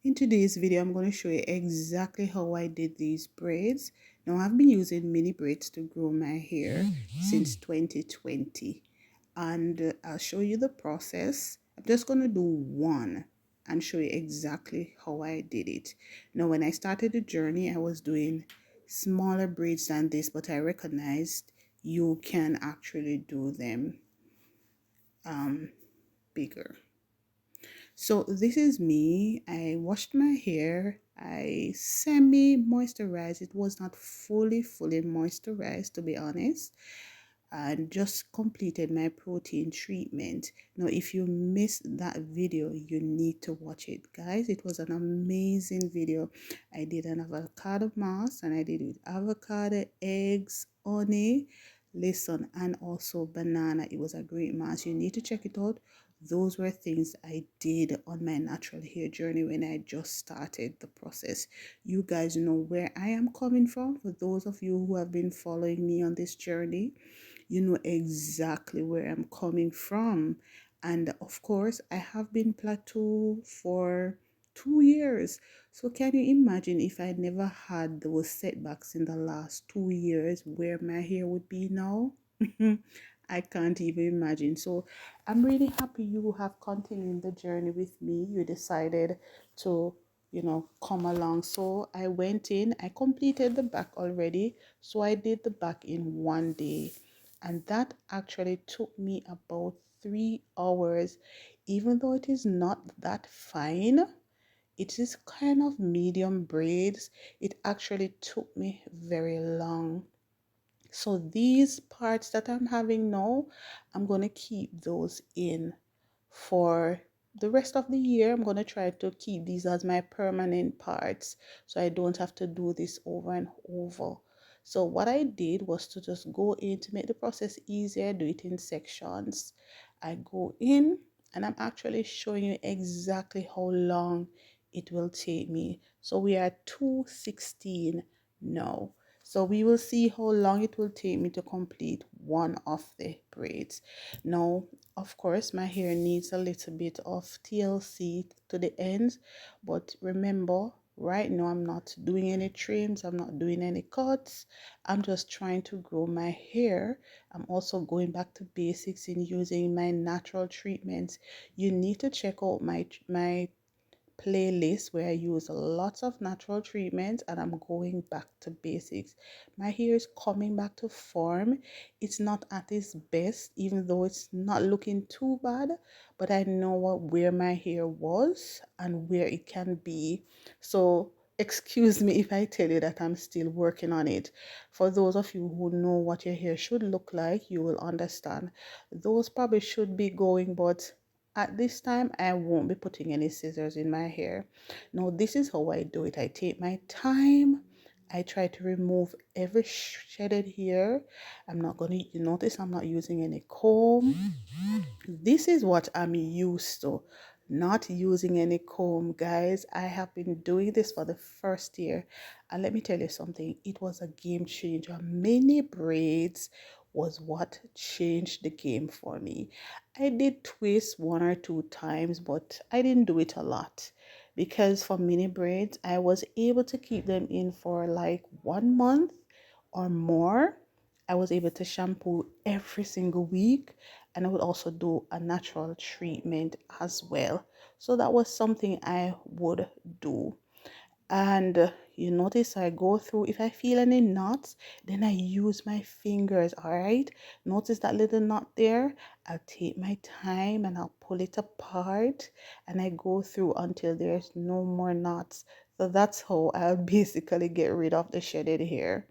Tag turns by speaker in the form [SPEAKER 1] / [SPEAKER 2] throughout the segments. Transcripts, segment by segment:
[SPEAKER 1] In today's video, I'm going to show you exactly how I did these braids. Now, I've been using mini braids to grow my hair since 2020, and I'll show you the process. I'm just going to do one and show you exactly how I did it. Now, when I started the journey, I was doing smaller braids than this, but I recognized you can actually do them bigger. So this is me. I washed my hair. I semi-moisturized. It was not fully moisturized, to be honest. And just completed my protein treatment. Now, if you missed that video, you need to watch it, guys. It was an amazing video. I did an avocado mask, and I did it with avocado, eggs, honey, listen, and also banana. It was a great mask. You need to check it out. Those were things I did on my natural hair journey when I just started the process. You guys know where I am coming from. For those of you who have been following me on this journey, you know exactly where I'm coming from. And of course, I have been plateau for 2 years. So can you imagine if I never had those setbacks in the last 2 years, where my hair would be now? I can't even imagine. So I'm really happy you have continued the journey with me. You decided to, come along. So I went in, I completed the back already. So I did the back in 1 day. And that actually took me about 3 hours. Even though it is not that fine, it is kind of medium braids. It actually took me very long. So these parts that I'm having now, I'm going to keep those in for the rest of the year. I'm going to try to keep these as my permanent parts so I don't have to do this over and over. So what I did was to just go in to make the process easier, do it in sections. I go in and I'm actually showing you exactly how long it will take me. So we are 2:16 now. So we will see how long it will take me to complete one of the braids. Now, of course, my hair needs a little bit of TLC to the ends, but remember, right now I'm not doing any trims, I'm not doing any cuts. I'm just trying to grow my hair. I'm also going back to basics in using my natural treatments. You need to check out my playlist where I use lots of natural treatments, and I'm going back to basics. My hair is coming back to form. It's not at its best, even though it's not looking too bad, but I know where my hair was and where it can be. So excuse me if I tell you that I'm still working on it. For those of you who know what your hair should look like, you will understand. Those probably should be going, but at this time, I won't be putting any scissors in my hair. Now, this is how I do it. I take my time. I try to remove every shedded hair. I'm not going to, you notice I'm not using any comb. This is what I'm used to, not using any comb, guys. I have been doing this for the first year. And let me tell you something, it was a game changer. Mini braids was what changed the game for me. I did twist 1 or 2 times, but I didn't do it a lot because for mini braids, I was able to keep them in for like 1 month or more. I was able to shampoo every single week, and I would also do a natural treatment as well. So that was something I would do. And you notice I go through, if I feel any knots, then I use my fingers. All right, notice that little knot there. I'll take my time and I'll pull it apart, and I go through until there's no more knots. So that's how I'll basically get rid of the shedded hair.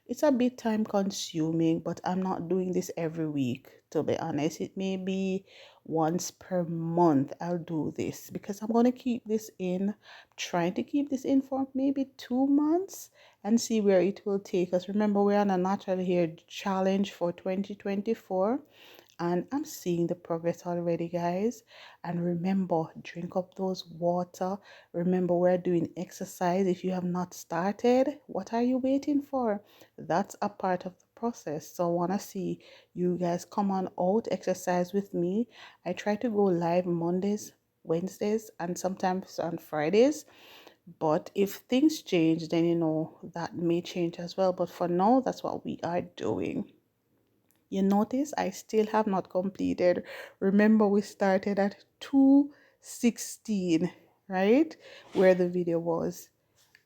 [SPEAKER 1] It's a bit time consuming, but I'm not doing this every week, to be honest. It may be once per month I'll do this because I'm going to keep this in, trying to keep this in for maybe 2 months and see where it will take us. Remember, we're on a natural hair challenge for 2024, and I'm seeing the progress already, guys. And remember, drink up those water. Remember, we're doing exercise. If you have not started, what are you waiting for? That's a part of the process. So I want to see you guys come on out, exercise with me. I try to go live Mondays, Wednesdays and sometimes on Fridays. But if things change, then that may change as well. But for now, that's what we are doing. You notice I still have not completed. Remember, we started at 2:16, right? Where the video was.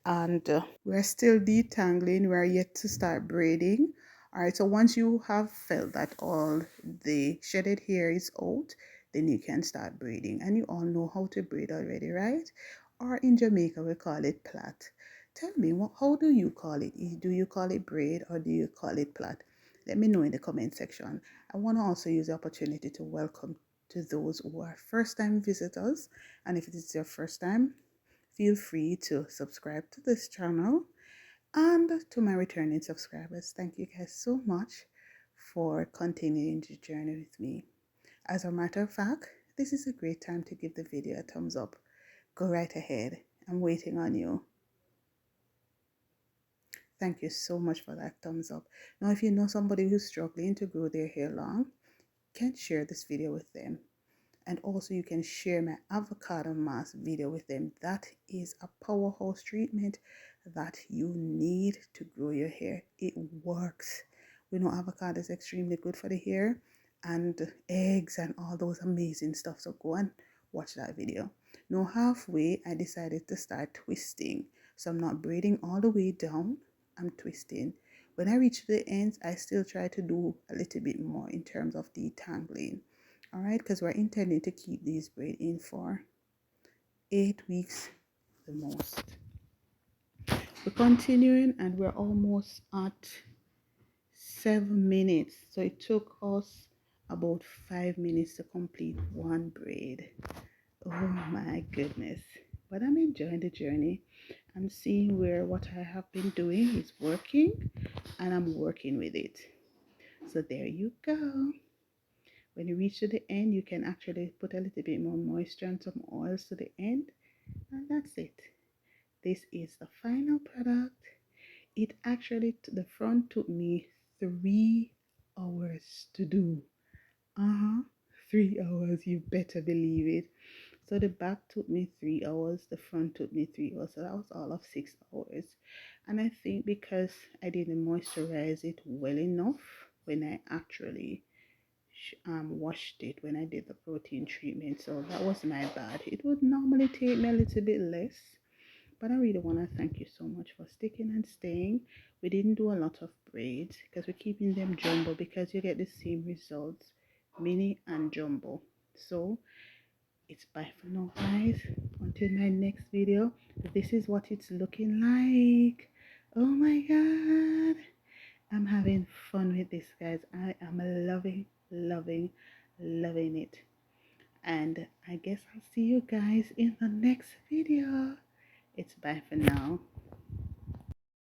[SPEAKER 1] And we're still detangling. We're yet to start braiding. All right, so once you have felt that all the shedded hair is out, then you can start braiding. And you all know how to braid already, right? Or in Jamaica, we call it plait. Tell me, how do you call it? Do you call it braid or do you call it plait? Let me know in the comment section. I want to also use the opportunity to welcome to those who are first-time visitors. And if it is your first time, feel free to subscribe to this channel, and to my returning subscribers, thank you guys so much for continuing the journey with me. As a matter of fact, this is a great time to give the video a thumbs up. Go right ahead. I'm waiting on you. Thank you so much for that thumbs up. Now, if you know somebody who's struggling to grow their hair long, you can share this video with them. And also you can share my avocado mask video with them. That is a powerhouse treatment that you need to grow your hair. It works. We know avocado is extremely good for the hair, and eggs and all those amazing stuff. So go and watch that video. Now halfway I decided to start twisting. So I'm not braiding all the way down, I'm twisting. When I reach the ends, I still try to do a little bit more in terms of detangling. All right, because we're intending to keep these braid in for 8 weeks the most. We're continuing and we're almost at 7 minutes. So it took us about 5 minutes to complete one braid. Oh my goodness. But I'm enjoying the journey. I'm seeing where what I have been doing is working, and I'm working with it. So there you go. When you reach to the end, you can actually put a little bit more moisture and some oils to the end, and that's it. This is the final product. It actually, the front took me 3 hours to do. 3 hours, you better believe it. So the back took me 3 hours, the front took me 3 hours, so that was all of 6 hours. And I think because I didn't moisturize it well enough when I actually washed it, when I did the protein treatment, so that was my bad. It would normally take me a little bit less, but I really want to thank you so much for sticking and staying. We didn't do a lot of braids because we're keeping them jumbo, because you get the same results, mini and jumbo. So it's bye for now, guys. Until my next video. This is what it's looking like. Oh my god, I'm having fun with this, guys. I am loving it. And I guess I'll see you guys in the next video. It's bye for now.